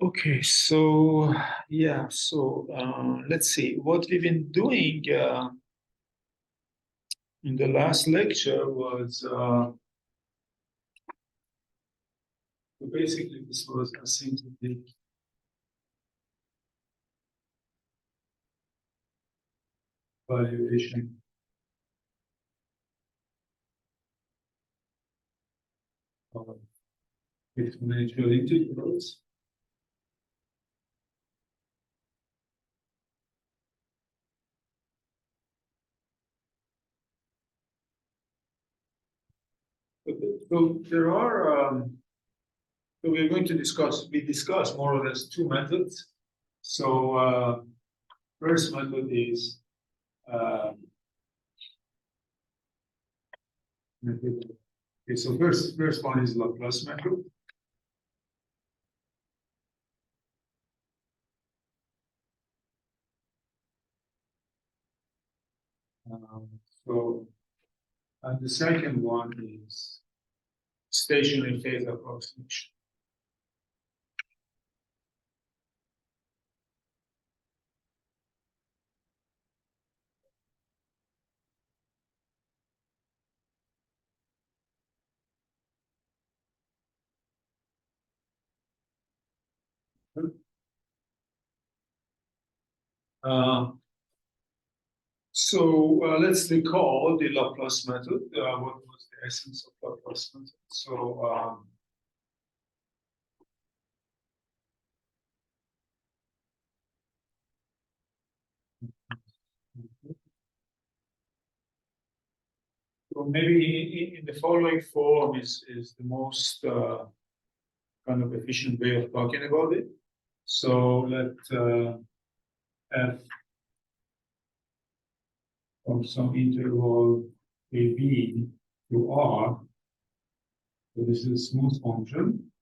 Okay, so yeah, so let's see what we've been doing in the last lecture was so basically this was asymptotic valuation of exponential integrals. So there are so we're going to discuss more or less two methods. So first method is method. Okay, so first one is Laplace method. So and the second one is stationary phase approximation. So let's recall the Laplace method. What was the essence of Laplace method? So maybe in the following form is the most kind of efficient way of talking about it. So let f of some interval ab to r. So this is a smooth function.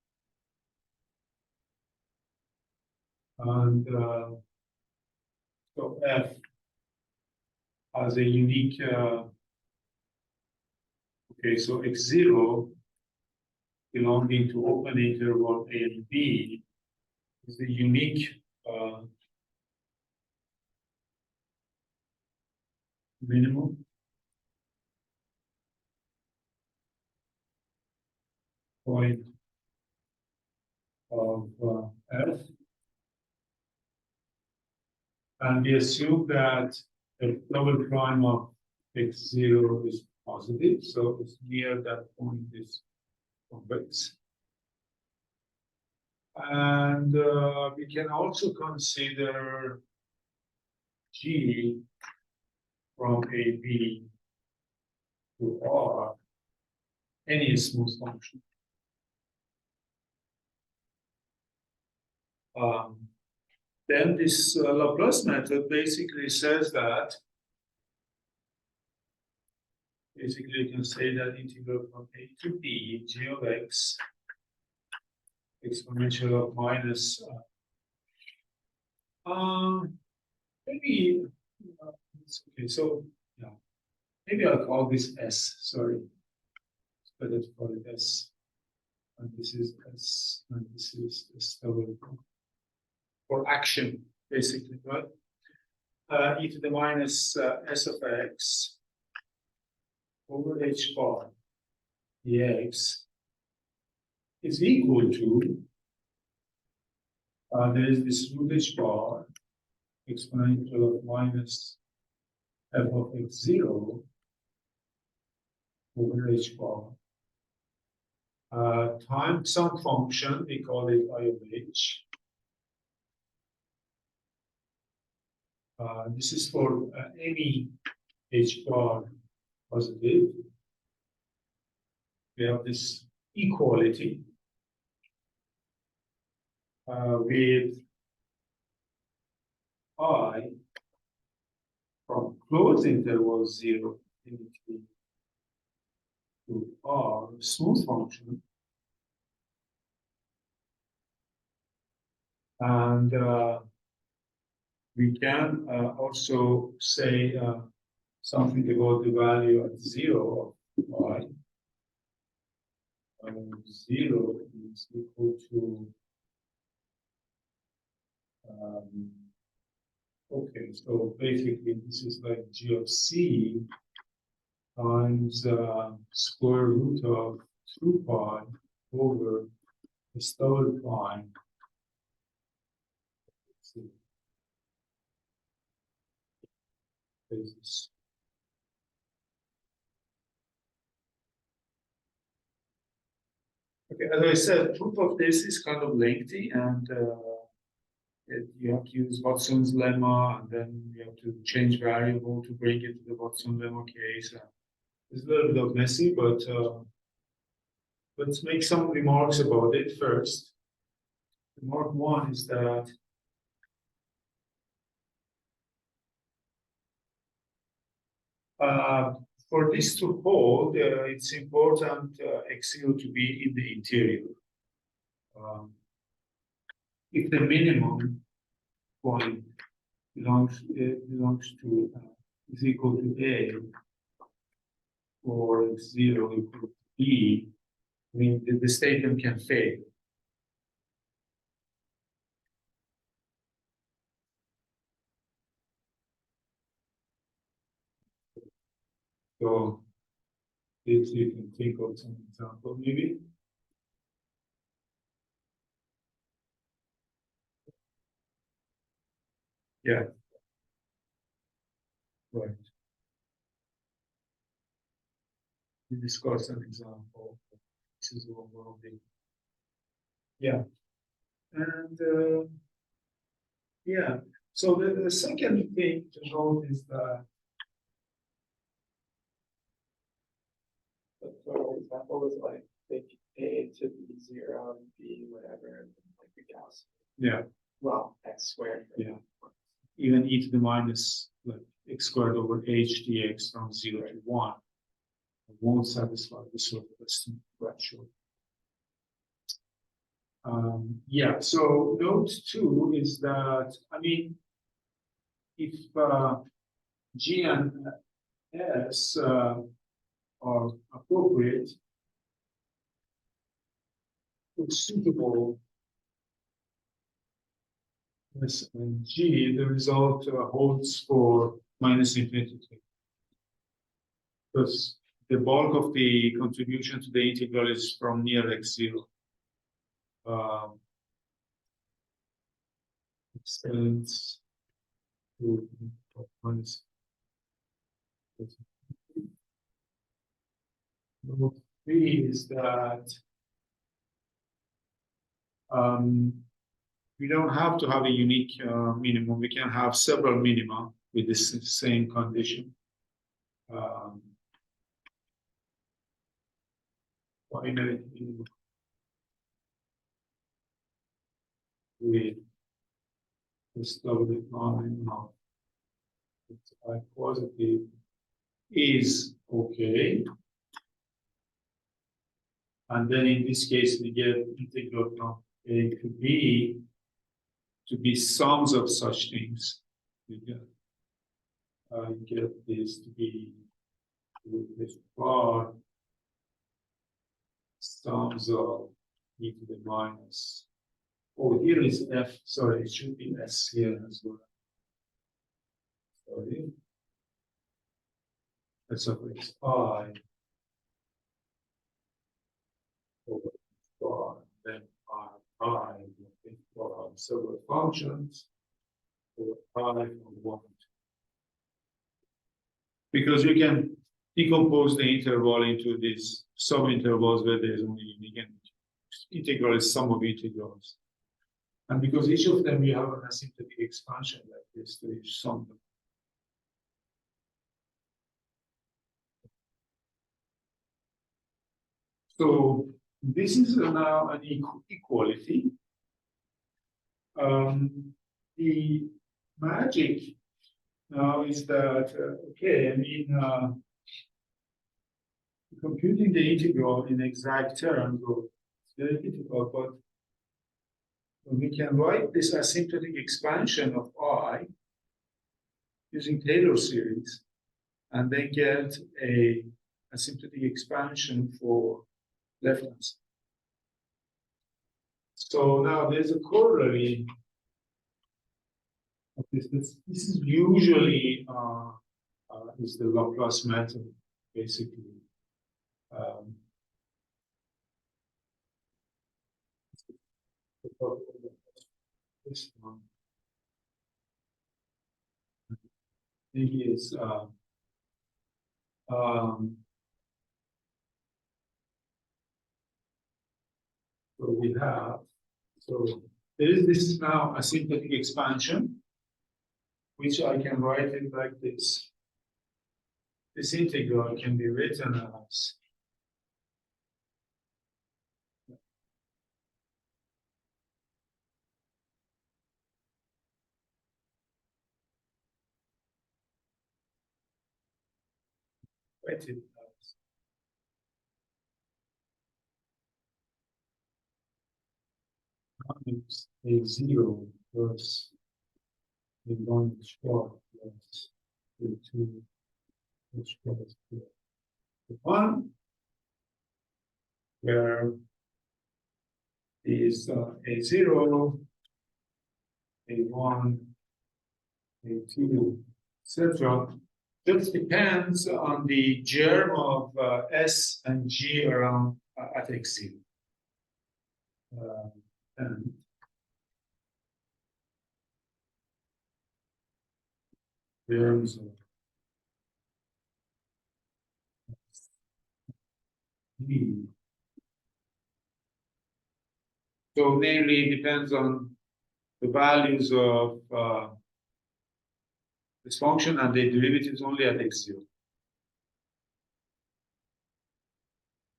And so f has a unique, okay, so x0 belonging to open interval a and b is the unique minimum point of f. And we assume that the double prime of x0 is positive, so it's near that point is convex. And we can also consider g from AB to R any smooth function. Then this Laplace method basically says that basically you can say that integral from A to B g of x exponential of minus maybe it's okay. So yeah, maybe I'll call this S. Sorry, it's better to call it S. And this is S, and this is S double for action, basically, right? E to the minus S of x over h bar dx is equal to there is this root h bar exponential of minus f of x0 over h bar times some function, we call it I of h. This is for any h bar positive. We have this equality with I from closed interval 0 infinity to R smooth function. And we can also say something about the value at 0 of y. 0 is equal to Okay, so basically this is like g of c times square root of 2 pi over the third pi. Basis. Okay, as I said, proof of this is kind of lengthy, and you have to use Watson's lemma, and then you have to change variable to bring it to the Watson lemma case. It's a little bit of messy, but let's make some remarks about it first. Remark one is that for this to hold, it's important x0 to be in the interior. If the minimum point belongs to is equal to A, or x0 equal to B, I mean the statement can fail. So if you can think of some example, maybe. Yeah. Right. We discuss an example. This is one of the. Yeah. And yeah. So the second thing to note is that, for example, is like take A to be 0, B whatever, like the Gauss. Yeah. Well, x squared. Yeah. Even e to the minus like x squared over h dx from 0 to 1 won't satisfy the sort of estimate ratio. Yeah, so note 2 is that, I mean, if G and S are appropriate, it's suitable S and G, the result holds for minus infinity. Because the bulk of the contribution to the integral is from near x0. Extends to minus. Number 3 is that we don't have to have a unique minimum. We can have several minima with this same condition. Finite minimum with this double non-minimum. It's positive is okay. And then in this case, we get integral from A to B to be sums of such things. You get this to be this bar sums of e to the minus. Oh, here is f. Sorry, it should be s here as well. Sorry. That's of x I over bar, then I for several functions over I from 1. Because you can decompose the interval into these subintervals where there is only unique integral is sum of integrals. And because each of them you have an asymptotic expansion like this to each sum. So this is now an equality. The magic now is that, okay, I mean, computing the integral in exact terms is very difficult, but we can write this asymptotic expansion of I using Taylor series and then get a asymptotic expansion for left hand side. So now there's a corollary This is usually is the Laplace method, basically. This one maybe is so we have, so there is this now asymptotic expansion, which I can write it like this. This integral can be written as minus a0 plus a1 h4 plus a2 h4 squared. The one where is a0, a1, a2, etc. Just depends on the germ of S and G around at x0. And germs of G. So namely, it depends on the values of this function and the derivatives only at x0.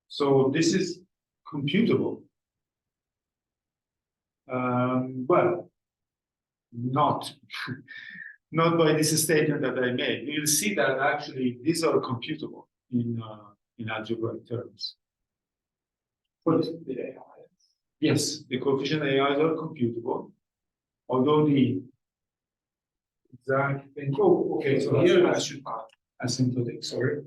So this is computable. Well, not by this statement that I made. You'll see that actually these are computable in algebraic terms. What is the AI? Yes, the coefficient AIs are computable, although the exact thing. Oh, okay. So here I should add asymptotic. Sorry.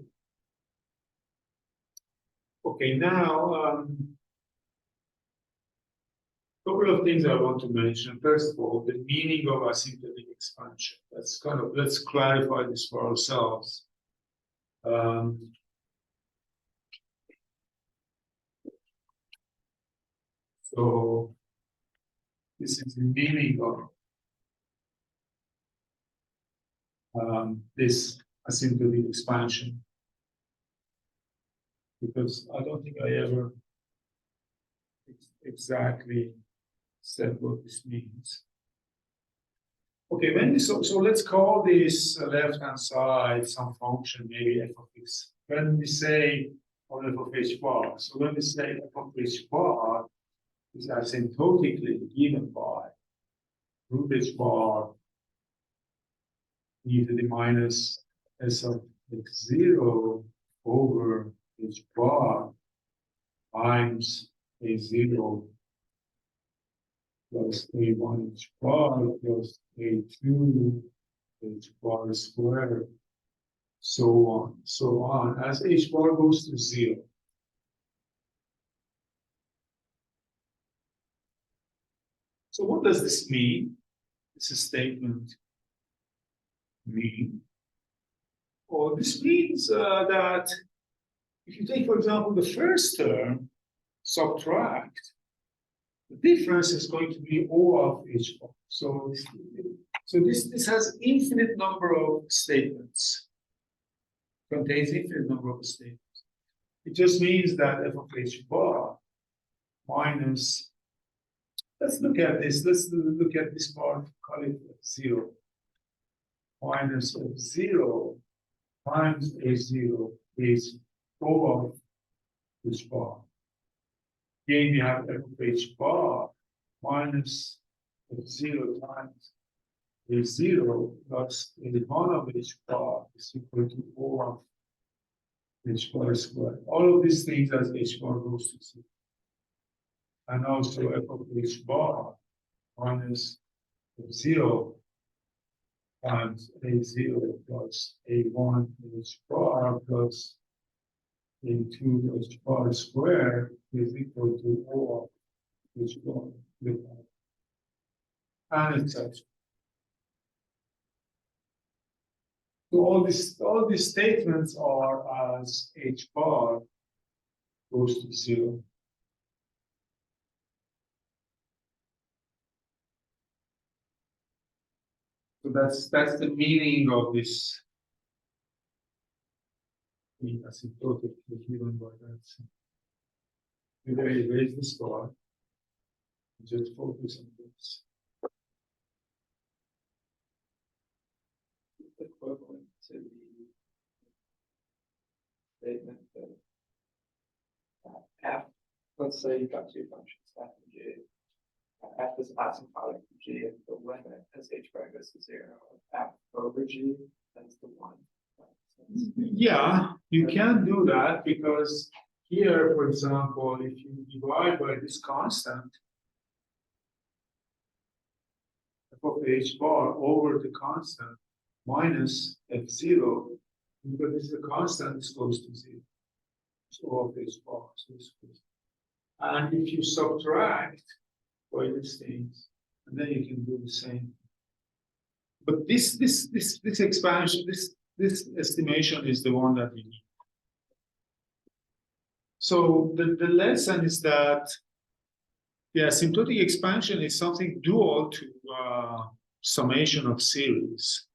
Okay, now couple of things I want to mention. First of all, the meaning of asymptotic expansion. Let's clarify this for ourselves. So this is the meaning of this asymptotic expansion, because I don't think I ever exactly said what this means. Okay, so let's call this left-hand side some function, maybe f of x. When we say on f of h bar, so when we say f of h bar is asymptotically given by root h bar e to the minus s of x0 over h bar times a0 plus a1 h bar plus a2 h bar squared, so on, as h bar goes to 0. So what does this mean? This statement mean? Well, this means that if you take, for example, the first term, subtract, the difference is going to be O of h bar. So this has infinite number of statements, contains infinite number of statements. It just means that f of h bar minus, let's look at this part, call it 0. Minus of 0 times a0 is O of h bar. Again, we have f of h bar minus f0 times a0 plus a1 of h bar is equal to O of h bar squared. All of these things as h bar goes to 0. And also f of h bar minus f0 times a0 plus a1 h bar plus a2 h bar squared is equal to O of h bar, and etc. So all these statements are as h bar goes to 0. So that's the meaning of this asymptotic given by that. Maybe I erase this part. Just focus on this. Equivalent to the statement that f, let's say you've got two functions, f and g. F is asymptotic to g if the limit as h bar goes to 0 of f over g tends to 1. Yeah, you can do that because here, for example, if you divide by this constant, f of h bar over the constant minus f0, because this is a constant, this goes to 0. So of h bar. So this goes. And if you subtract by these things, and then you can do the same. But this expansion, this estimation is the one that we need. So the lesson is that the asymptotic expansion is something dual to summation of series.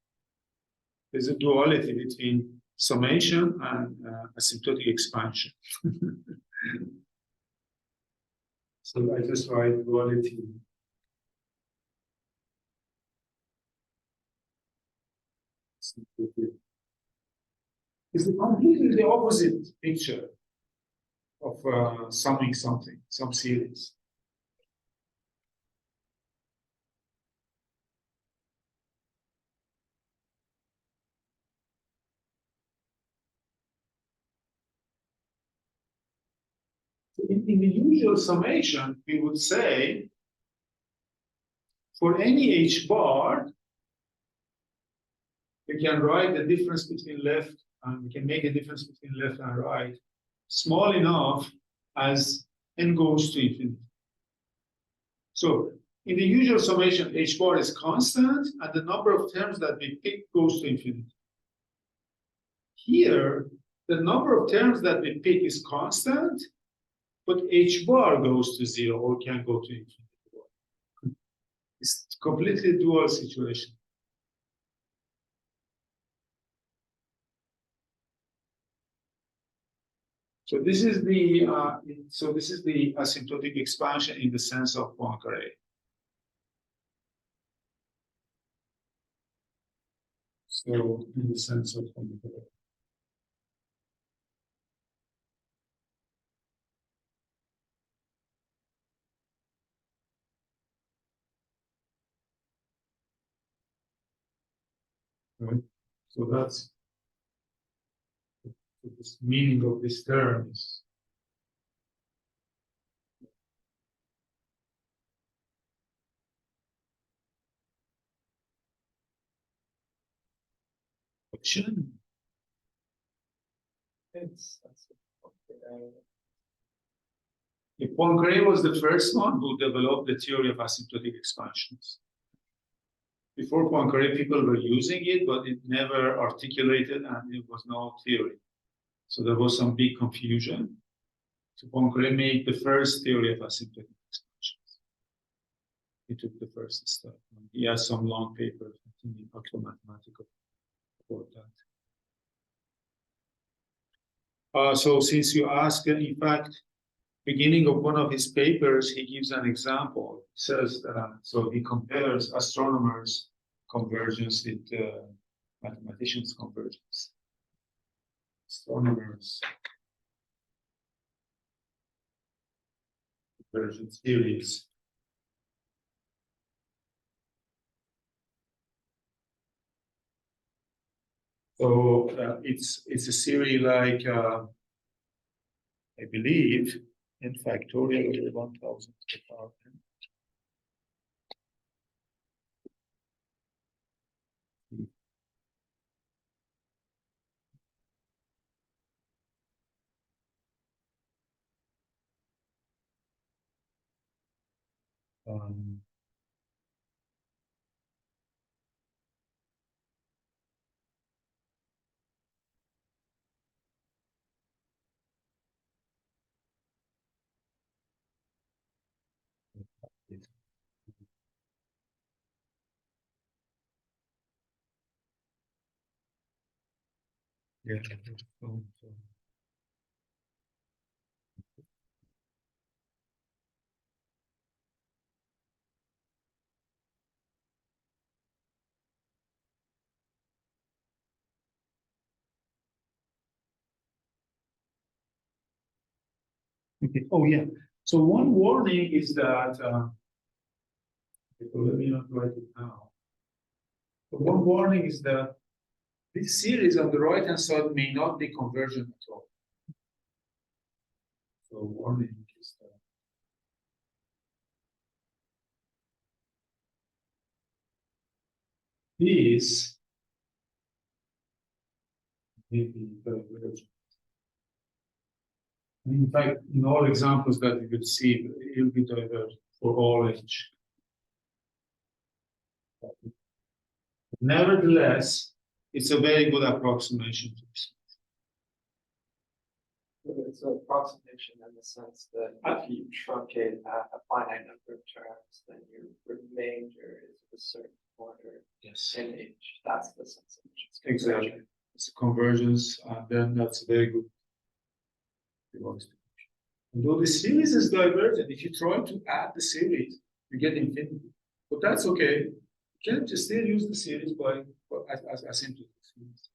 There's a duality between summation and asymptotic expansion. So I just write duality. It's completely the opposite picture of summing something, some series. In the usual summation, we would say for any h bar, we can write the difference between left and we can make a difference between left and right small enough as n goes to infinity. So in the usual summation, h bar is constant and the number of terms that we pick goes to infinity. Here, the number of terms that we pick is constant, but h bar goes to 0 or can go to infinity. It's completely dual situation. So this is the asymptotic expansion in the sense of Poincaré. So in the sense of Poincaré. Right. So that's the meaning of this term is action. Poincaré was the first one who developed the theory of asymptotic expansions. Before Poincaré, people were using it, but it never articulated and it was no theory. So there was some big confusion. So Poincaré made the first theory of asymptotic expansions. He took the first step. He has some long papers in mathematical about that. So since you asked, in fact, beginning of one of his papers, he gives an example. He says, so he compares astronomers' convergence with mathematicians' convergence. Astronomers' convergence theories. So it's a series like, I believe, in factorial over 1000 to the power n. Yeah. Okay. Oh, yeah. So one warning is that, let me not write it now. But one warning is that this series on the right-hand side may not be convergent at all. So warning is that this may be divergent. In fact, in all examples that you could see, it will be divergent for all h. Nevertheless, it's a very good approximation to this. It's an approximation in the sense that if you truncate a finite number of terms, then your remainder is a certain order Yes. in H. That's the sense in which it's Exactly. convergent. It's a convergence, and then that's very good. Although the series is divergent, if you try to add the series, you get infinity. But that's okay. You can just still use the series as asymptotic series.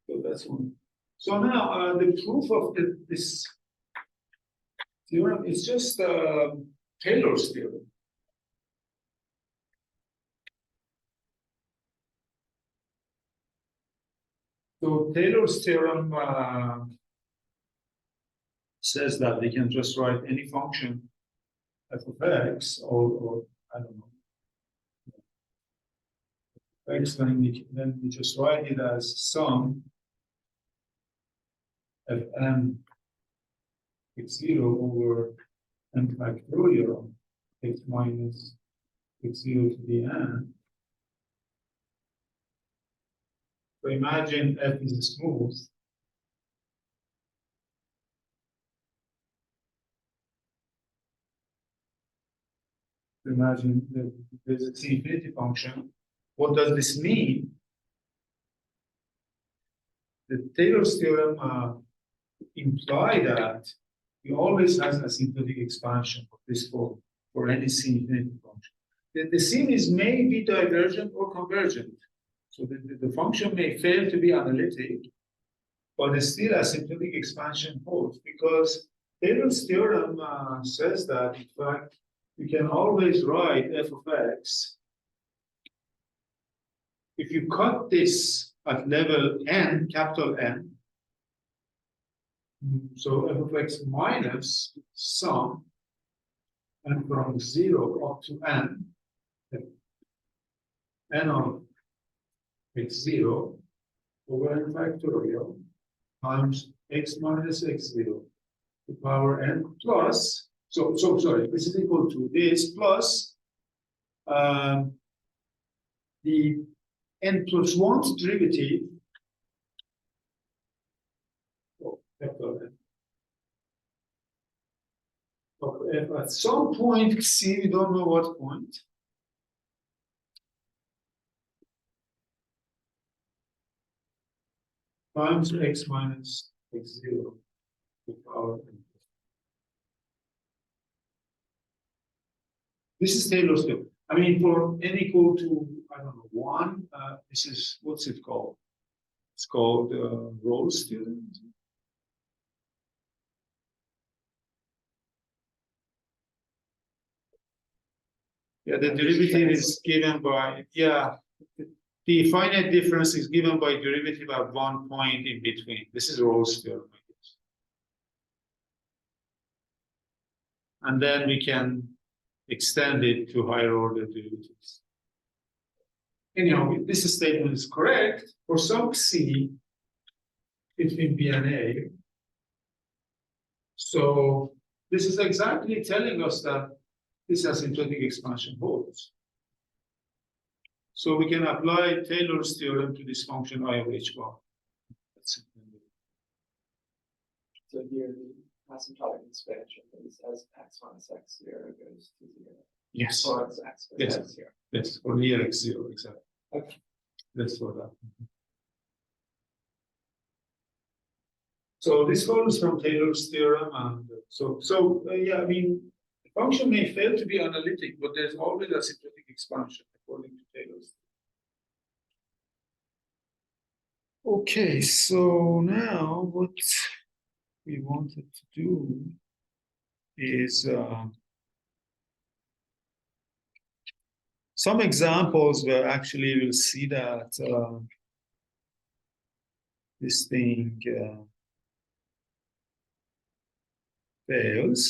So that's one. So now the proof of this theorem is just Taylor's theorem. So Taylor's theorem says that we can just write any function f of x or I don't know. X, then we just write it as sum of m x0 over m factorial x minus x0 to the n. So imagine f is smooth. Imagine that there's a C infinity function. What does this mean? The Taylor's theorem imply that we always have asymptotic expansion of this form for any C infinity function. The series may be divergent or convergent. So the function may fail to be analytic, but still asymptotic expansion holds because Taylor's theorem says that, in fact, you can always write f of x. If you cut this at level n, capital N, so f of x minus sum, and from 0 up to n, n of x0 over n factorial times x minus x0 to power n plus, so sorry, this is equal to this plus the n plus 1's derivative of capital N. Of f at some point c, we don't know what point. Times x minus x0 to power n. This is Taylor's theorem. I mean, for n equal to, I don't know, 1, this is, what's it called? It's called Rolle's theorem. Yeah, the derivative is given by, yeah, the finite difference is given by derivative at one point in between. This is Rolle's theorem, I guess. And then we can extend it to higher order derivatives. Anyhow, this statement is correct for some C between B and A. So this is exactly telling us that this asymptotic expansion holds. So we can apply Taylor's theorem to this function I of h1. That's it. So here the asymptotic expansion is as x minus x0 goes to 0. Yes. Or as x goes to 0. Yes, for near x0, exactly. Okay. That's for that. So this follows from Taylor's theorem, and yeah, I mean, the function may fail to be analytic, but there's always asymptotic expansion according to Taylor's theorem. Okay, so now what we wanted to do is some examples where actually we'll see that this thing fails.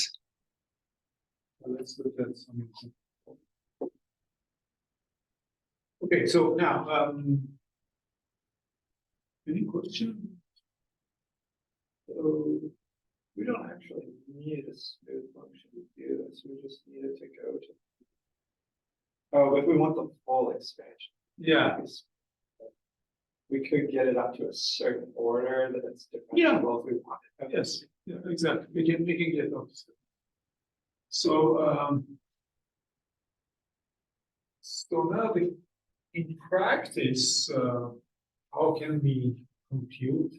Let's look at some examples. Okay, so now, any question? So we don't actually need a smooth function to do this. We just need it to go to. Oh, if we want the full expansion. Yeah. We could get it up to a certain order that it's differentiable Yeah. if we want it. Yes, yeah, exactly. We can get up. So so now in practice, how can we compute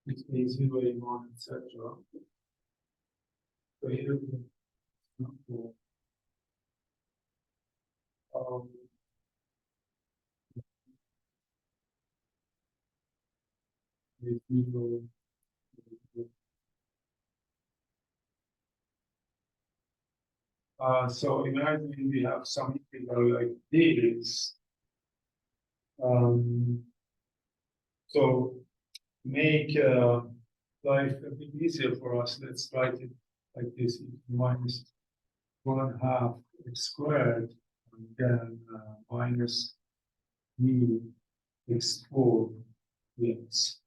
with A0, A1, etc.? So here we have so imagine we have some integral like this. So make life a bit easier for us. Let's write it like this: minus 1/2 x squared, and then minus mu x4 dx.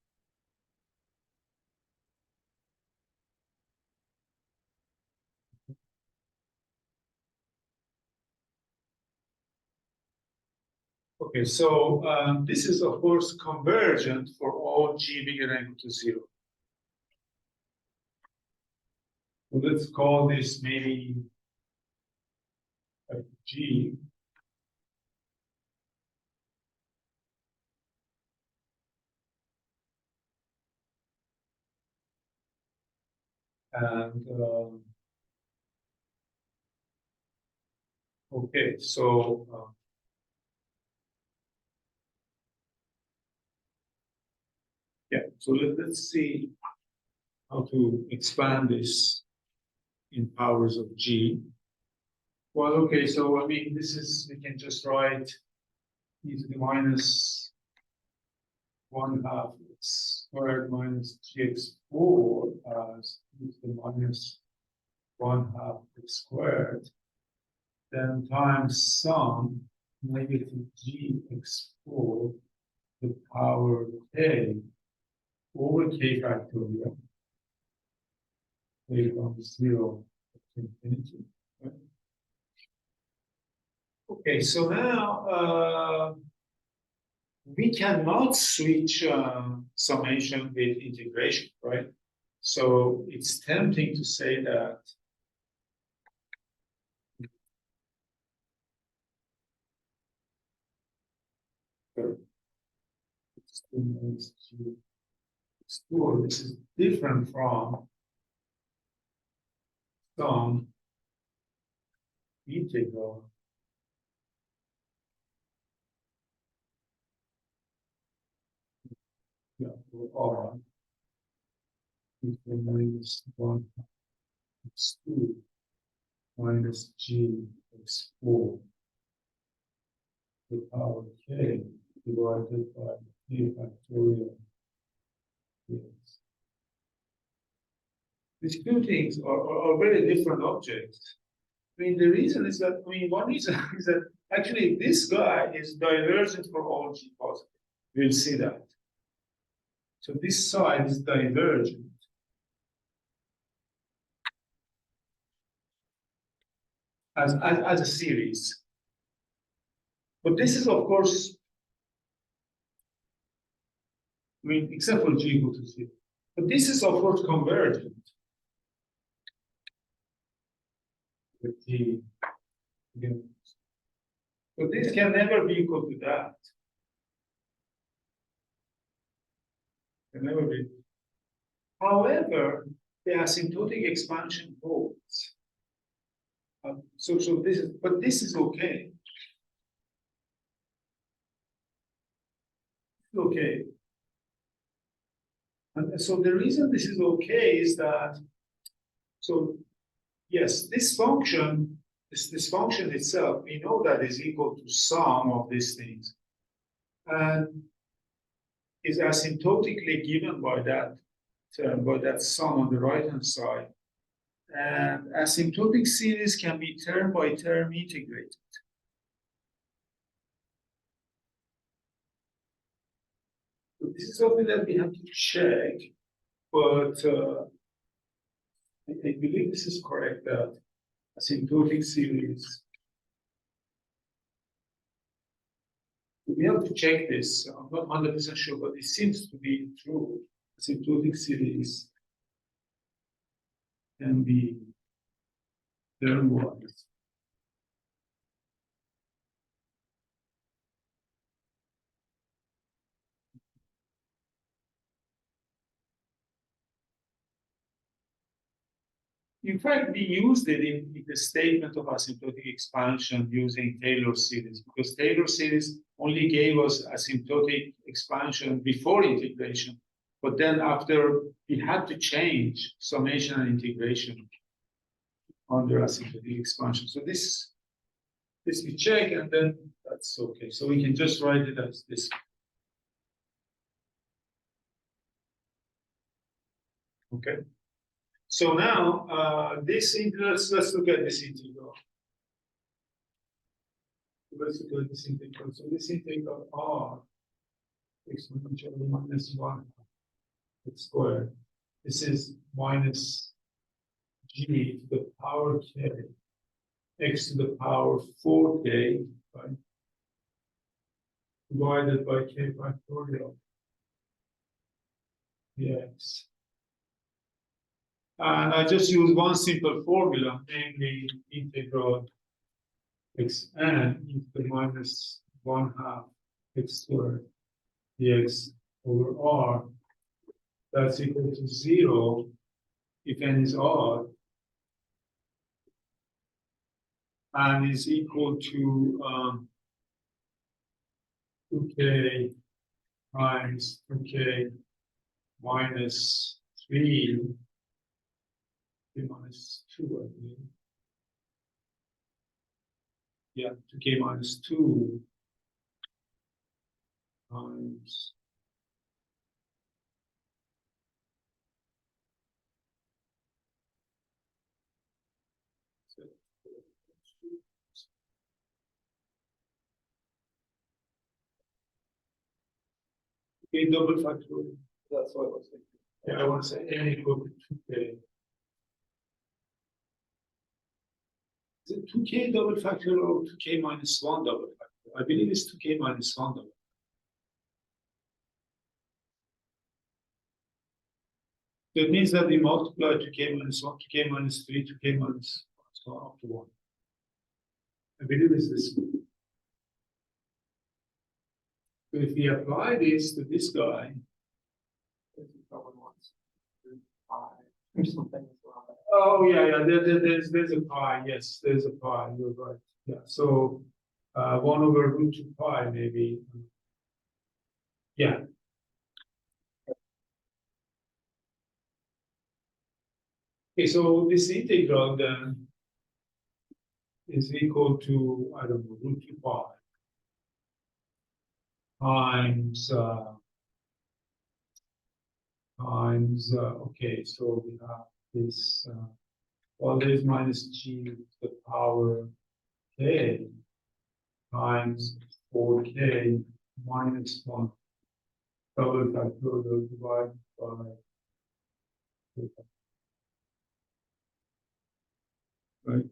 Okay, so this is of course convergent for all g bigger than or equal to 0. So let's call this maybe g. And okay, so yeah, so let's see how to expand this in powers of g. Well, okay, so I mean, this is, we can just write e to the minus 1/2 x squared minus gx4 as e to the minus 1/2 x squared, then times some negative gx4 the power k over k factorial, k from 0 to infinity. Right? Okay, so now we cannot switch summation with integration, right? So it's tempting to say that this is different from some integral for r equal minus 1 x2 minus g x4 the power k divided by k factorial. Yes. These two things are very different objects. I mean, the reason is that, I mean, one reason is that actually this guy is divergent for all g positive. We'll see that. So this side is divergent. As a series. But this is, of course, I mean, except for g equal to 0. But this is, of course, convergent. With g again. But this can never be equal to that. Can never be. However, the asymptotic expansion holds. So this is, but this is okay. Okay. And so the reason this is okay is that, so yes, this function, this function itself, we know that is equal to sum of these things, and is asymptotically given by that term, by that sum on the right-hand side. And asymptotic series can be term by term integrated. So this is something that we have to check, but I believe this is correct, that asymptotic series. We have to check this. I'm not 100% sure, but it seems to be true. Asymptotic series can be term-wise. In fact, we used it in the statement of asymptotic expansion using Taylor series, because Taylor series only gave us asymptotic expansion before integration. But then after, we had to change summation and integration under asymptotic expansion. So this we check, and then that's okay. So we can just write it as this. Okay. So now this integral, let's look at this integral. Let's look at this integral. So this integral r exponential minus 1 x squared. This is minus g to the power k x to the power 4k, right? Divided by k factorial dx. And I just use one simple formula, namely integral xn into the minus 1/2 x squared dx over r. That's equal to 0 if n is odd, and is equal to 2k times 2k minus 3, minus 2, I believe. Yeah, 2k minus 2 times k double factorial. That's what it looks like. Yeah, I want to say n equal to 2k. Is it 2k double factorial or 2k minus 1 double factorial? I believe it's 2k minus 1 double. So it means that we multiply 2k minus 1, 2k minus 3, 2k minus 1, so up to 1. I believe it's this one. So if we apply this to this guy, There's something as well. oh yeah, there's a pi. Yes, there's a pi. You're right. Yeah. So 1 over root 2 pi maybe. Yeah. Okay, so this integral then is equal to, I don't know, root 2 pi times okay, so we have this well, there's minus g to the power k times 4k minus 1 double factorial divided by right.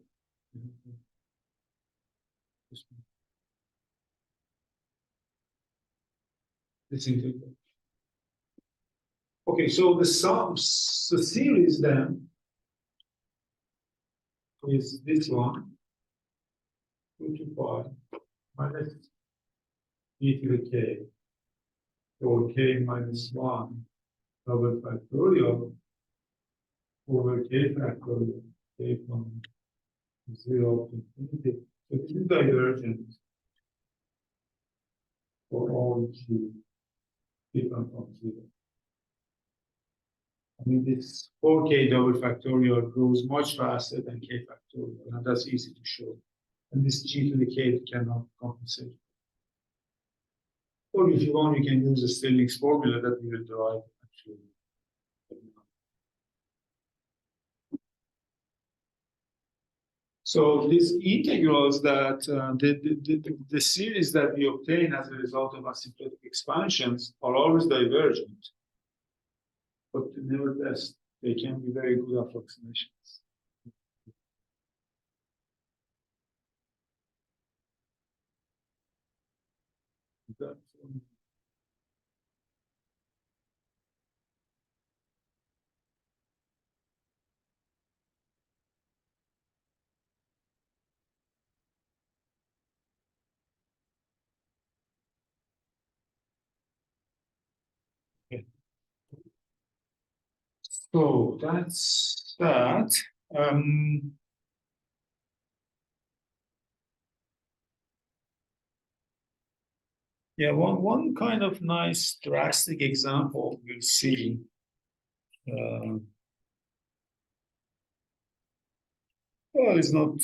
This integral. Okay, so the series then is this one, 2 to 5 minus e to the k, or k minus 1 double factorial over k factorial, k from 0 to infinity. So this is divergent for all g different from 0. I mean, this 4k double factorial grows much faster than k factorial, and that's easy to show. And this g to the k cannot compensate. Or if you want, you can use the Stirling's formula that we will derive actually. So these integrals that the series that we obtain as a result of asymptotic expansions are always divergent, but nevertheless they can be very good approximations. Okay. So that's that. Yeah, one kind of nice drastic example we'll see. Well, it's not.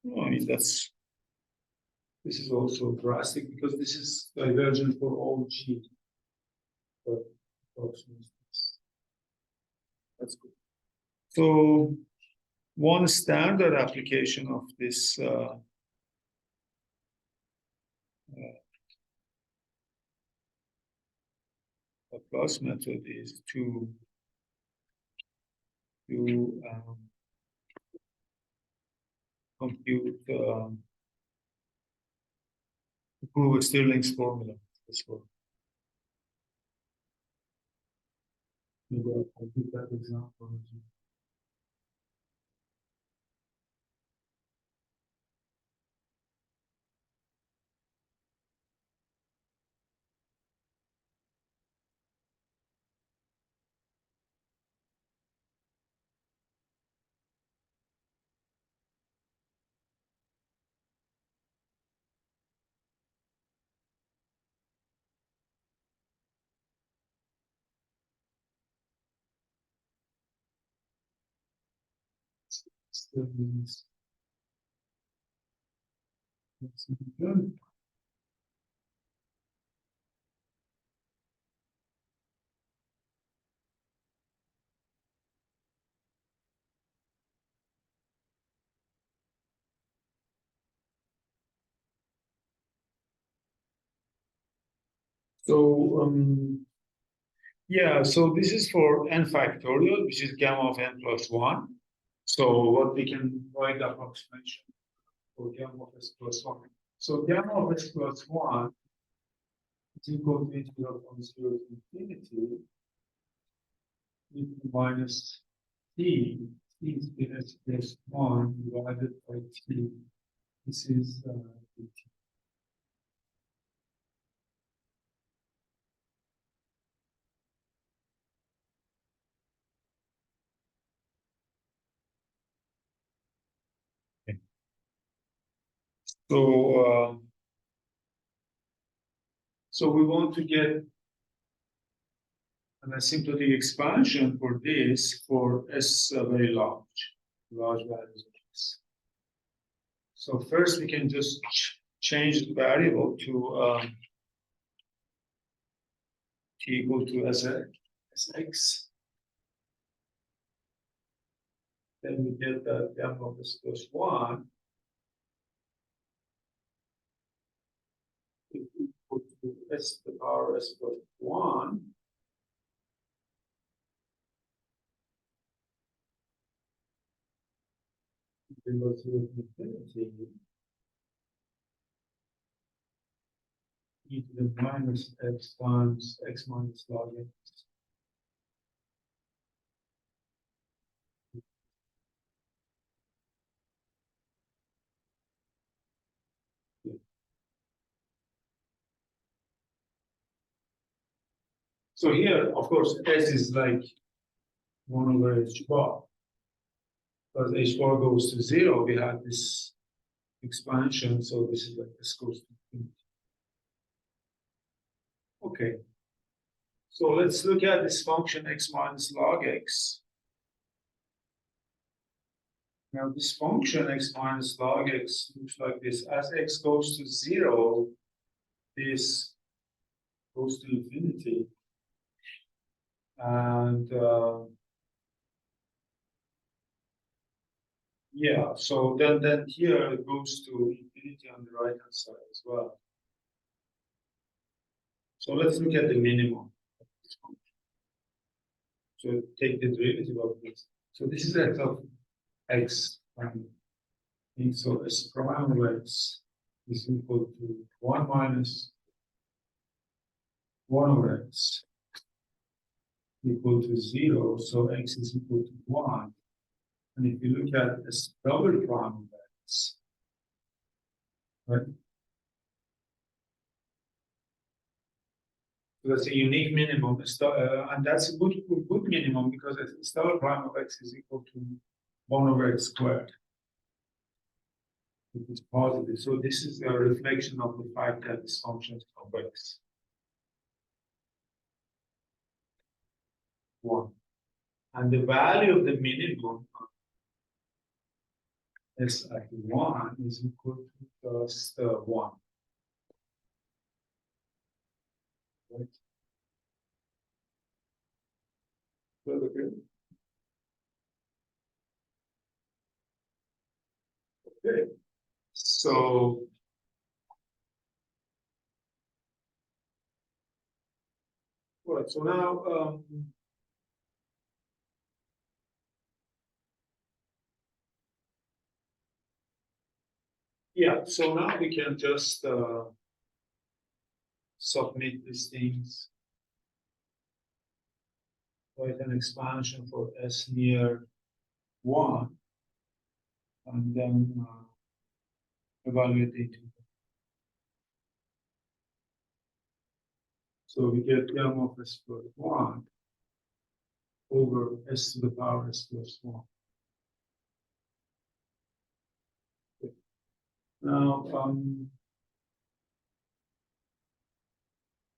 I mean, this is also drastic because this is divergent for all g. But that's good. So one standard application of this Laplace method is to compute to prove a Stirling's formula. This one. Maybe I'll compute that example. Stirling's. That's good. So yeah, so this is for n factorial, which is gamma of n plus 1. So what we can write the approximation for gamma of s plus 1. So gamma of s plus 1 is equal to integral from 0 to infinity e to minus t. T is s plus 1 divided by t. This is t. So we want to get an asymptotic expansion for this for s very large values of s. So first we can just change the variable to t equal to sx. Then we get that gamma of s plus 1 is equal to s to the power s plus 1 equal to infinity e to the minus x times x minus log x. So here, of course, s is like 1 over h bar. Because h bar goes to 0, we have this expansion, so this is like this goes to infinity. Okay. So let's look at this function x minus log x. Now this function x minus log x looks like this. As x goes to 0, this goes to infinity. And yeah, so then here it goes to infinity on the right hand side as well. So let's look at the minimum of this function. So take the derivative of this. So this is f of x prime. And so s prime of x is equal to 1 minus 1 over x equal to 0. So x is equal to 1. And if you look at s double prime of x, right? So that's a unique minimum, and that's a good minimum because s double prime of x is equal to 1 over x squared. It is positive. So this is a reflection of the fact that this function is complex. 1. And the value of the minimum is at 1 is equal to just 1. Right? Okay. So right, so now yeah, so now we can just submit these things. Write an expansion for s near 1, and then evaluate it. So we get m of s plus 1 over s to the power s plus 1. Okay. Now,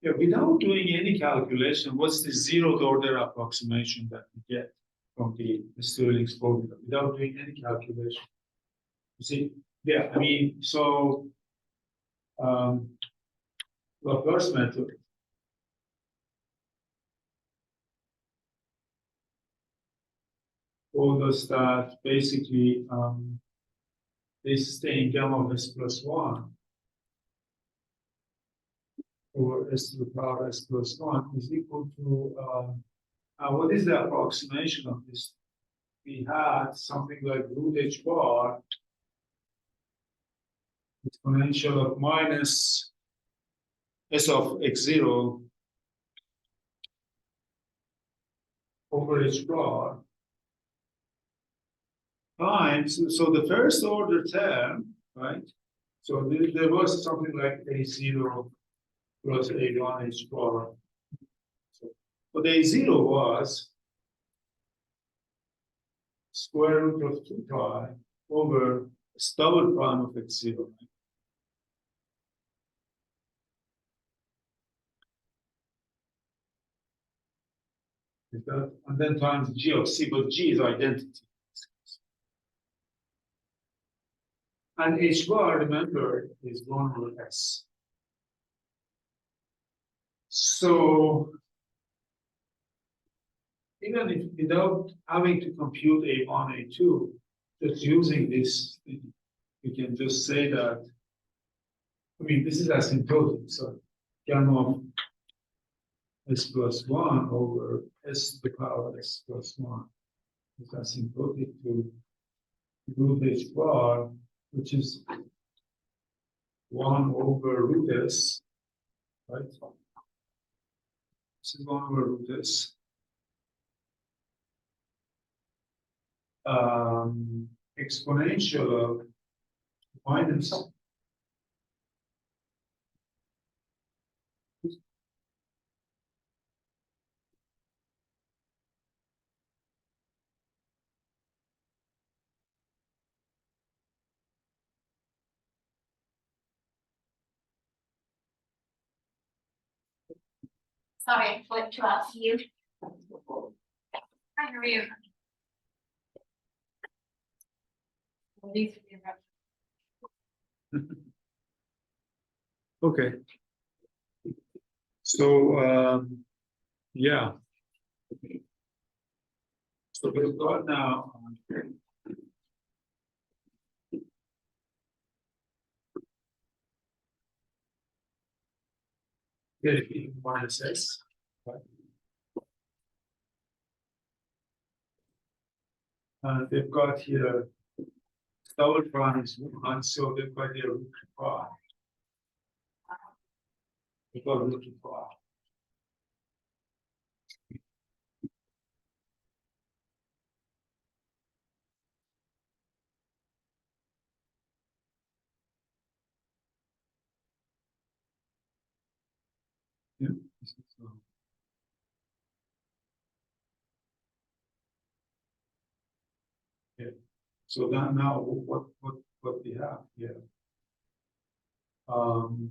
yeah, without doing any calculation, what's the zeroth order approximation that we get from the Stirling's formula without doing any calculation? You see, yeah, I mean, so Laplace method told us that basically this thing gamma of s plus 1 over s to the power s plus 1 is equal to what is the approximation of this? We had something like root h bar exponential of minus s of x0 over h bar times, so the first order term, right? So there was something like a0 plus a1 h bar. So, but a0 was square root of 2 pi over double prime of x0. And then times g of c, but g is identity. And h bar, remember, is 1 over s. So even if without having to compute a1, a2, just using this, we can just say that, I mean, this is asymptotic, so gamma of s plus 1 over s to the power s plus 1 is asymptotic to root h bar, which is 1 over root s, right? This is 1 over root s. Exponential of minus Sorry, I flipped to ask you. Hi, how are you? Okay. So, yeah. So we've got now. Minus s. Right? They've got here double prime is 1, so they've got here root 5. They've got root 5. Yeah. Yeah. So that now what we have here.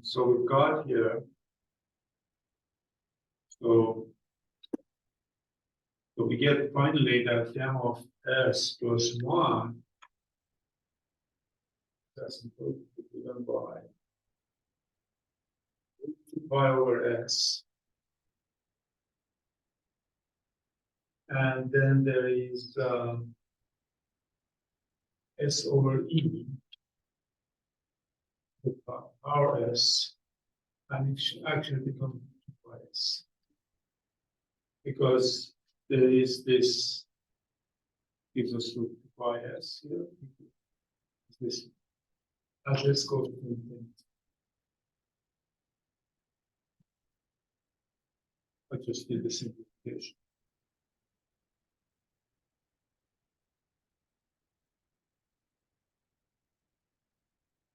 So we've got here. So we get finally that m of s plus 1 that's equal to given by 2 pi over s. And then there is s over e, power s, and it should actually become 2 pi s. Because there is this gives us 2 pi s here. This let's go to the I just did the simplification.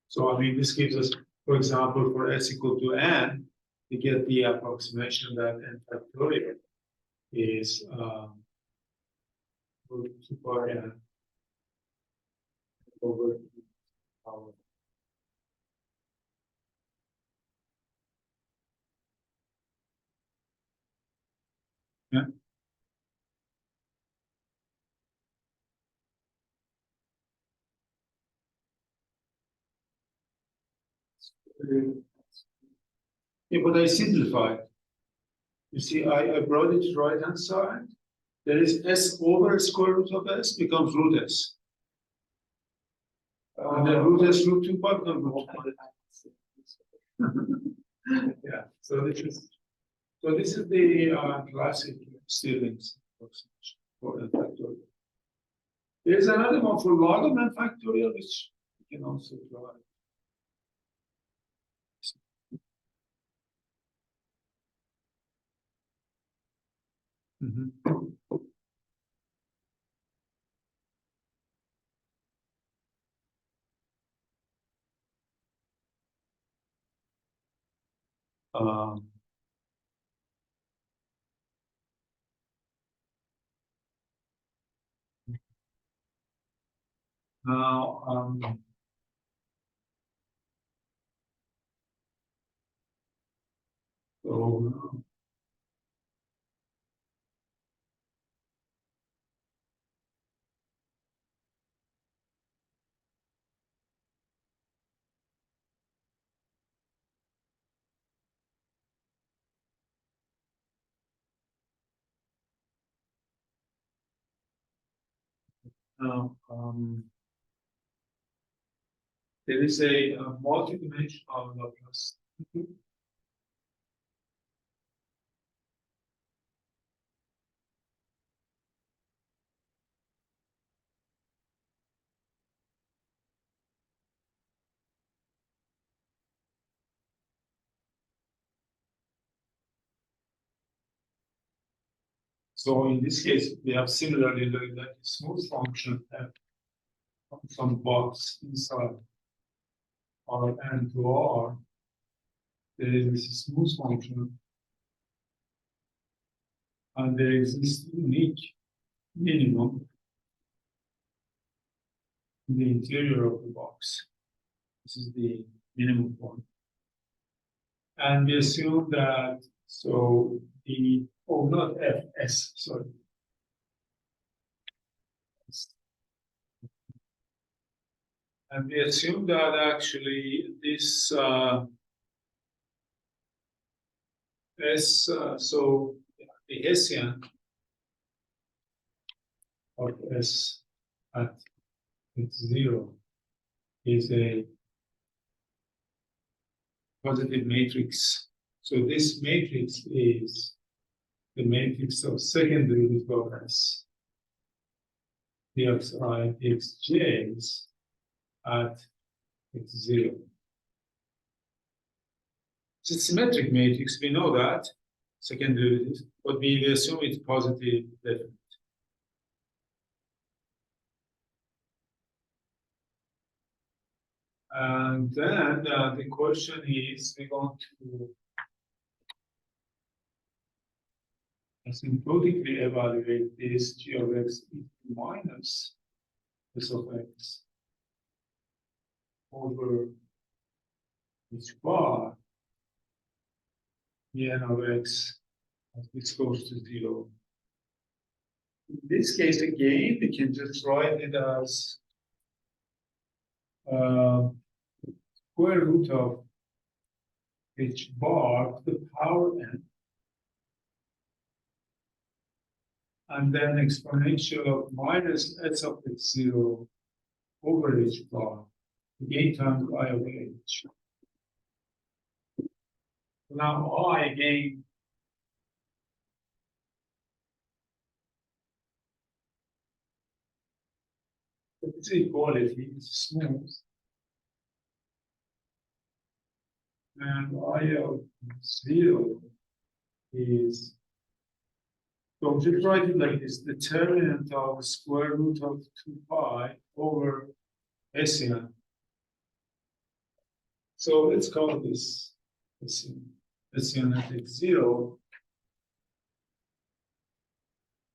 So I mean, this gives us, for example, for s equal to n, we get the approximation that n factorial is root 2 pi n over power. Yeah. Yeah, but I simplified. You see, I brought it to the right hand side. There is s over square root of s becomes root s. And then root s root 2 pi becomes root pi. Yeah, so this is the classic Stirling's approximation for n factorial. There's another one for log of n factorial, which you can also draw. Um, now, so now there is a multidimensional Laplace. So in this case, we have similarly like a smooth function f some box inside R n to R. There is this smooth function, and there exists unique minimum in the interior of the box. This is the minimum point. And we assume that So not F, S, sorry. And we assume that actually this S, so the Hessian of S at x0 is a positive matrix. So this matrix is the matrix of second derivative of S, dxi, dxj's at x0. It's a symmetric matrix, we know that, second derivative, but we assume it's positive definite. And then the question is, we want to asymptotically evaluate this g of x minus s of x over h bar n of x as this goes to 0. In this case, again, we can just write it as square root of h bar to the power n, and then exponential of minus s of x0 over h bar, again times I of h. Now I again it's equality, it's smooth. And I of 0 is, so just write it like this, determinant of the square root of 2 pi over Hessian. So let's call this Hessian at x0,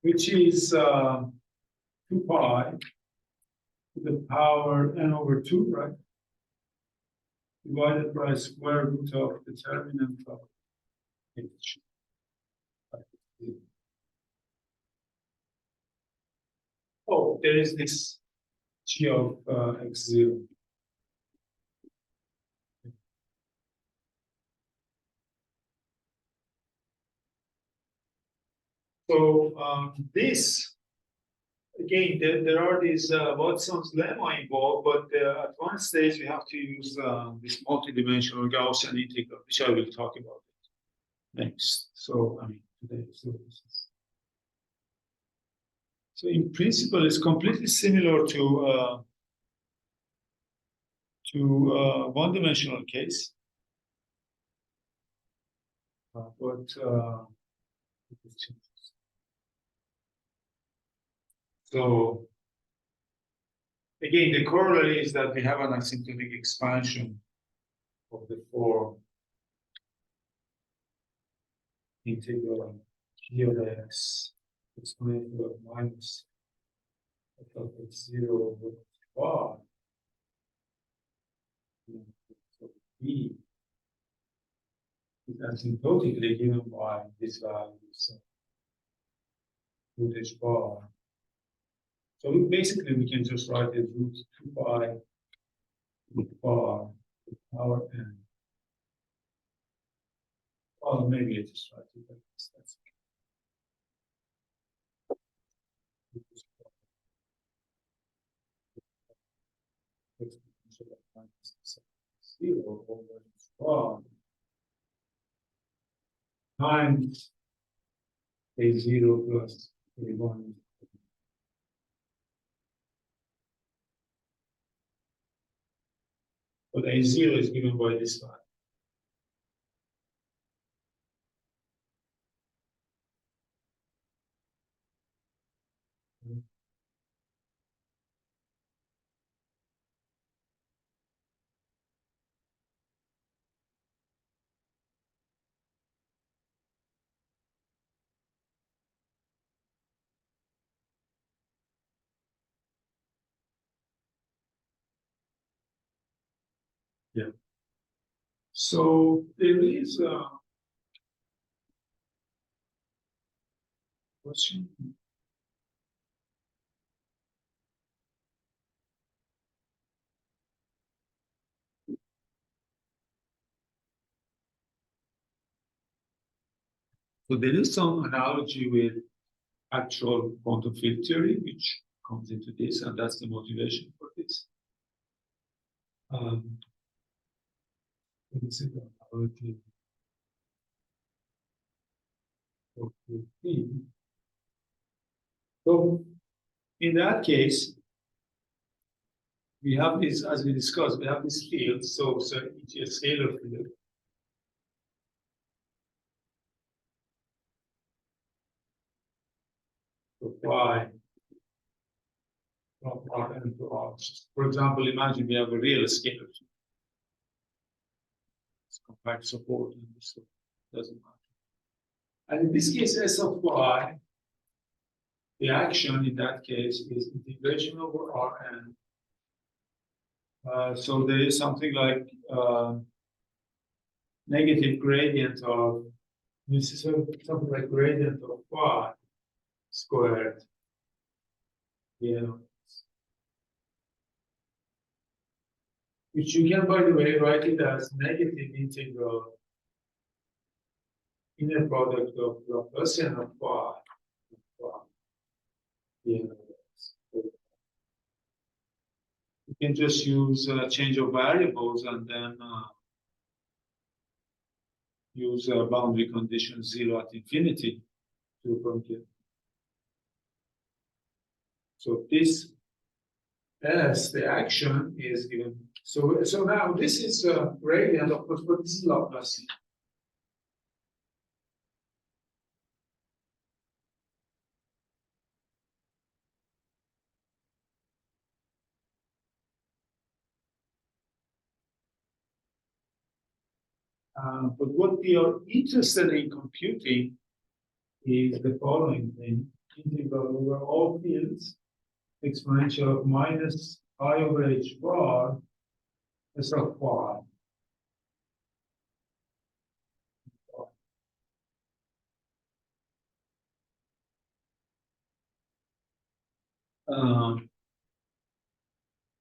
which is 2 pi to the power n over 2, right? Divided by square root of determinant of h. Oh, there is this g of x0. So this, again, there are these Watson's lemma involved, but at one stage we have to use this multidimensional Gaussian integral, which I will talk about next. So, I mean, today. So in principle, it's completely similar to one-dimensional case, but so again, the corollary is that we have an asymptotic expansion of the form integral g of x exponential of minus f of x0 over bar. So b is asymptotically given by this value, so root h bar. So basically, we can just write it root 2 pi root bar power n. Well, maybe I just write it like this. That's okay. 0 over h bar times a0 plus a1. But a0 is given by this value. Yeah. So there is question? So there is some analogy with actual quantum field theory, which comes into this, and that's the motivation for this. This is the analogy of the field. So in that case, we have this, as we discussed, we have this field, so it's a scalar field. So y from Rn to R. For example, imagine we have a real scalar field. It's compact support, and so it doesn't matter. And in this case, S of y, the action in that case is integration over Rn. So there is something like negative gradient of, this is something like gradient of y squared. Yeah. Which you can, by the way, write it as negative integral inner product of Laplacian of y. Yeah. You can just use change of variables and then use boundary condition 0 at infinity to compute. So this S, the action is given. So now this is gradient, of course, but this is Laplacian. But what we are interested in computing is the following thing: integral over all fields, exponential of minus I over h bar s of y.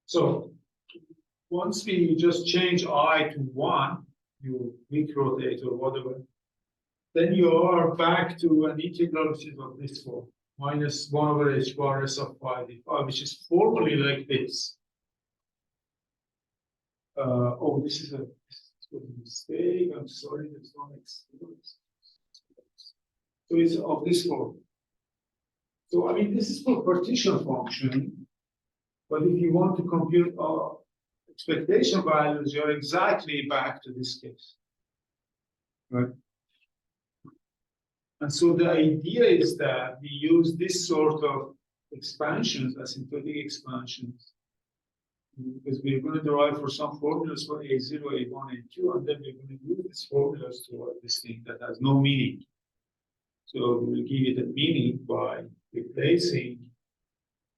So once we just change I to 1, you weak rotate or whatever, then you are back to an integral which is of this form, minus 1 over h bar s of y d5, which is formally like this. Oh, this is a mistake. I'm sorry, there's no x. So it's of this form. So I mean, this is for partition function, but if you want to compute expectation values, you're exactly back to this case, right? And so the idea is that we use this sort of expansions, asymptotic expansions, because we're going to derive for some formulas for A0, A1, A2, and then we're going to use these formulas to write this thing that has no meaning. So we will give it a meaning by replacing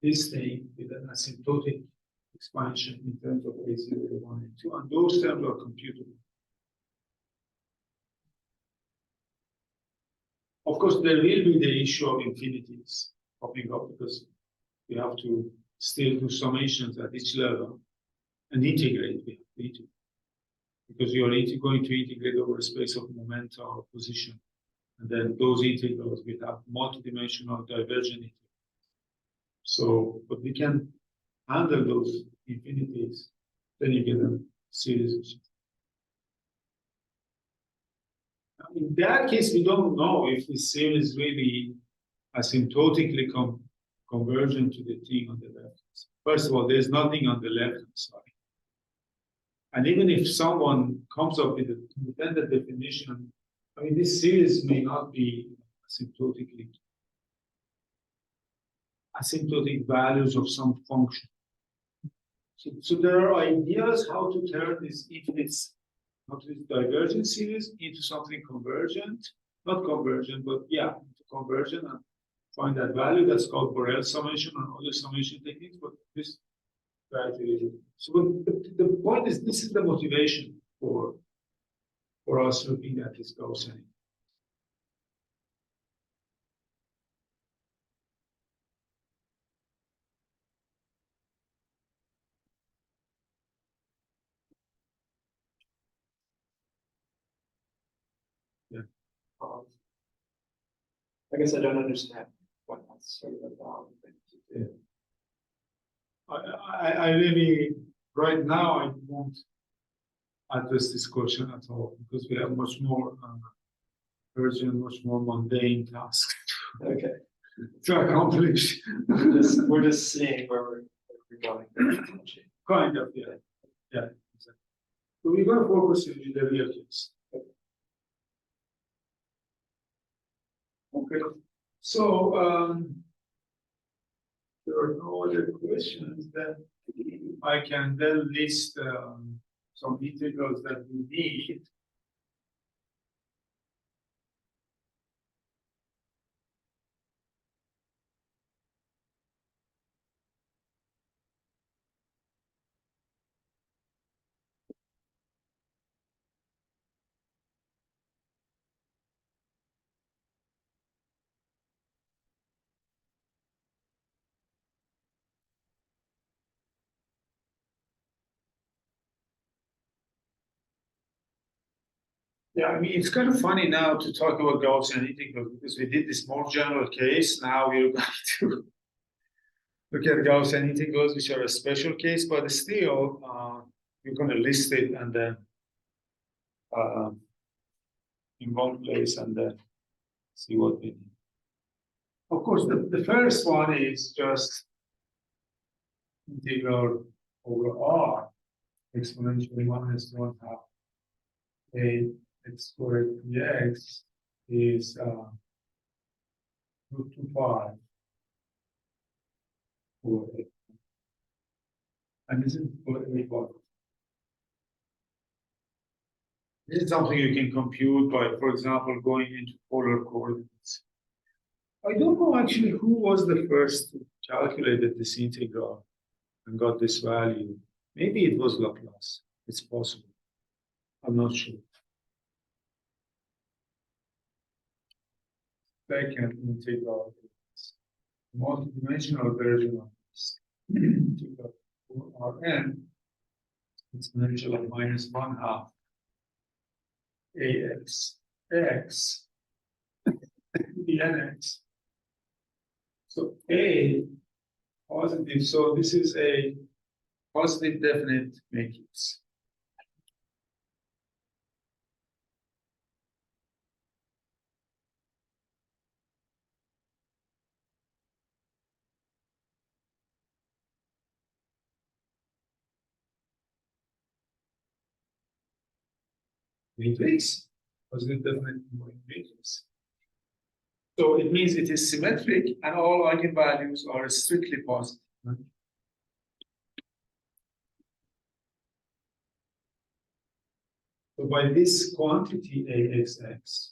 this thing with an asymptotic expansion in terms of A0, A1, A2, and those terms are computable. Of course, there will be the issue of infinities popping up because you have to still do summations at each level and integrate because you are going to integrate over a space of momenta or position. And then those integrals will have multidimensional divergent integrals. So, but we can handle those infinities, then you get a series of. In that case, we don't know if this series really asymptotically convergent to the thing on the left. First of all, there's nothing on the left side. And even if someone comes up with an independent definition, I mean, this series may not be asymptotic values of some function. So there are ideas how to turn this divergent series into something convergent, not convergent, but yeah, into convergent and find that value. That's called Borel summation and other summation techniques, but this gradually. So the point is, this is the motivation for us looking at this Gaussian. I guess I don't understand what that's sort of a valid thing to do. I really, right now, I won't address this question at all because we have much more urgent, much more mundane tasks Okay, to accomplish. we're just seeing where we're going. Kind of, yeah. Yeah, exactly. So we're going to focus on the real case. Okay. So there are no other questions. Then I can then list some integrals that we need. Yeah, I mean, it's kind of funny now to talk about Gaussian integrals because we did this more general case. Now we're going to look at Gaussian integrals, which are a special case, but still, we're going to list it and then in one place and then see what we need. Of course, the first one is just integral over r, exponentially minus 1 half a x squared dx is root 2 pi over a. And this is for a bar. This is something you can compute by, for example, going into polar coordinates. I don't know actually who was the first to calculate this integral and got this value. Maybe it was Laplace. It's possible. I'm not sure. Second integral is multidimensional version of this integral for Rn. Exponential of minus 1 half ax x dnx. So a positive. So this is a positive definite matrix. Matrix, positive definite matrix. So it means it is symmetric and all eigenvalues are strictly positive. Right? So by this quantity AXX,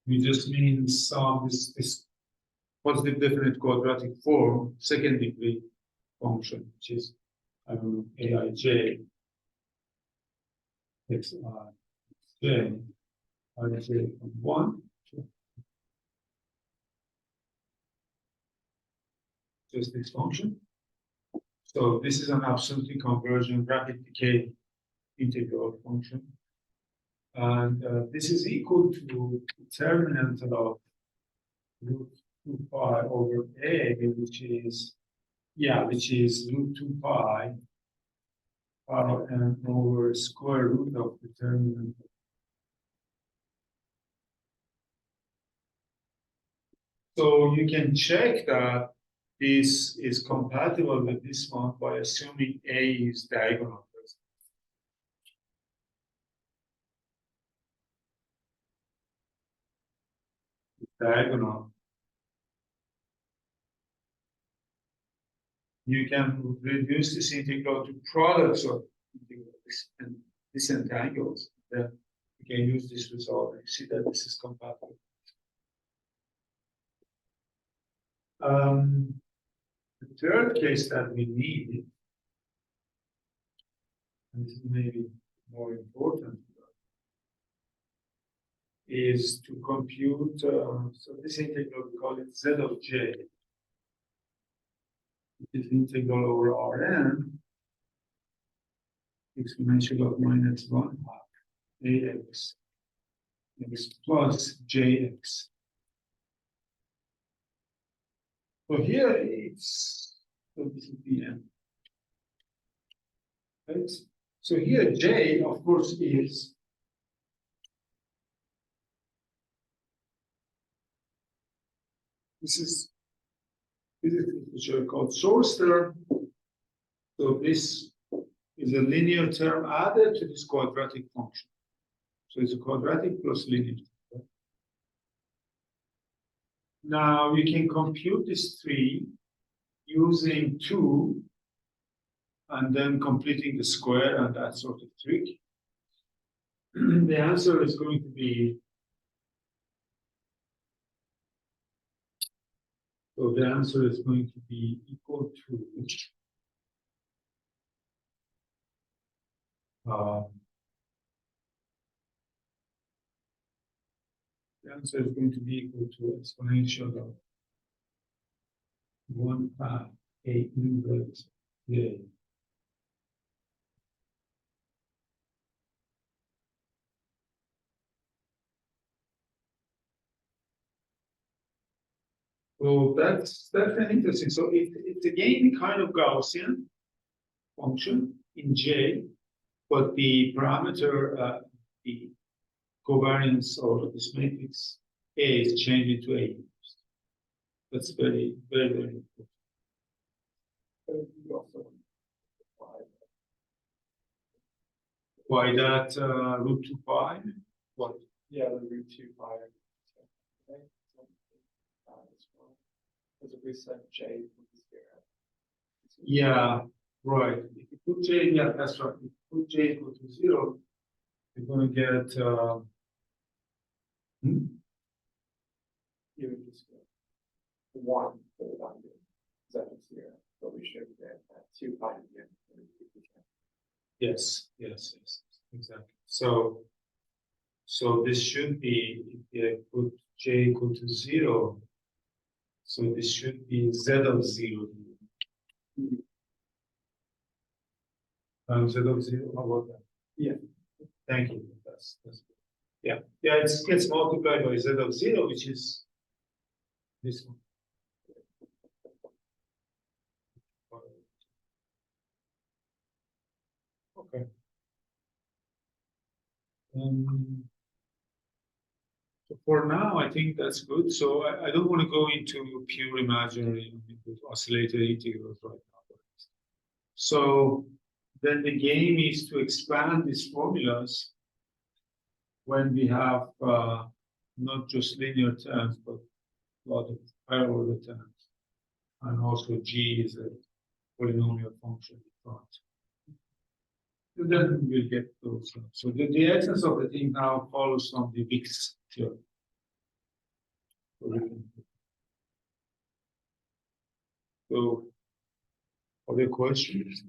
we just mean some this positive definite quadratic form, second degree function, which is, I don't know, Aij, Xi, J, Ij from 1. Just this function. So this is an absolutely convergent rapid decay integral function. And this is equal to determinant of root 2 pi over a, which is root 2 pi and over square root of determinant. So you can check that this is compatible with this one by assuming A is diagonal. Diagonal. You can reduce this integral to products of integrals and disentangles. Then you can use this result and see that this is compatible. The third case that we need, and this is maybe more important, is to compute, so this integral, we call it Z of J. It is integral over Rn, exponential of minus 1 half Ax x plus jx. So here it's, so this is the end. Right? So here j, of course, is this is which are called source term. So this is a linear term added to this quadratic function. So it's a quadratic plus linear. Now we can compute this 3 using 2 and then completing the square and that sort of trick. The answer is going to be, so the answer is going to be equal to the answer is going to be equal to exponential of 1 half a inverse j. So that's an interesting. So it's again kind of Gaussian function in J, but the parameter, the covariance of this matrix A is changed into A. That's very, very, very important. Why that root 2 pi? What? Yeah, the root 2 pi. Because if we set j equals 0. Yeah, right. If you put j, yeah, that's right. If you put j equal to 0, you're going to get. You would just get 1 for the value. That is 0. But we should get 2 pi again. Yes, exactly. So this should be, if you put j equal to 0, so this should be z of 0. Z of 0, how about that? Yeah. Thank you. That's good. Yeah, it gets multiplied by z of 0, which is this one. Okay. So for now, I think that's good. So I don't want to go into pure imaginary oscillator integrals right now. So then the game is to expand these formulas when we have not just linear terms, but a lot of higher order terms. And also G is a polynomial function in front. And then we'll get those. So the essence of the thing now follows from the Wick's theorem. So, other questions?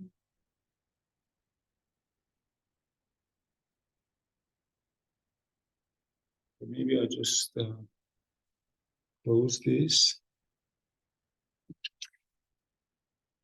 Maybe I just close this.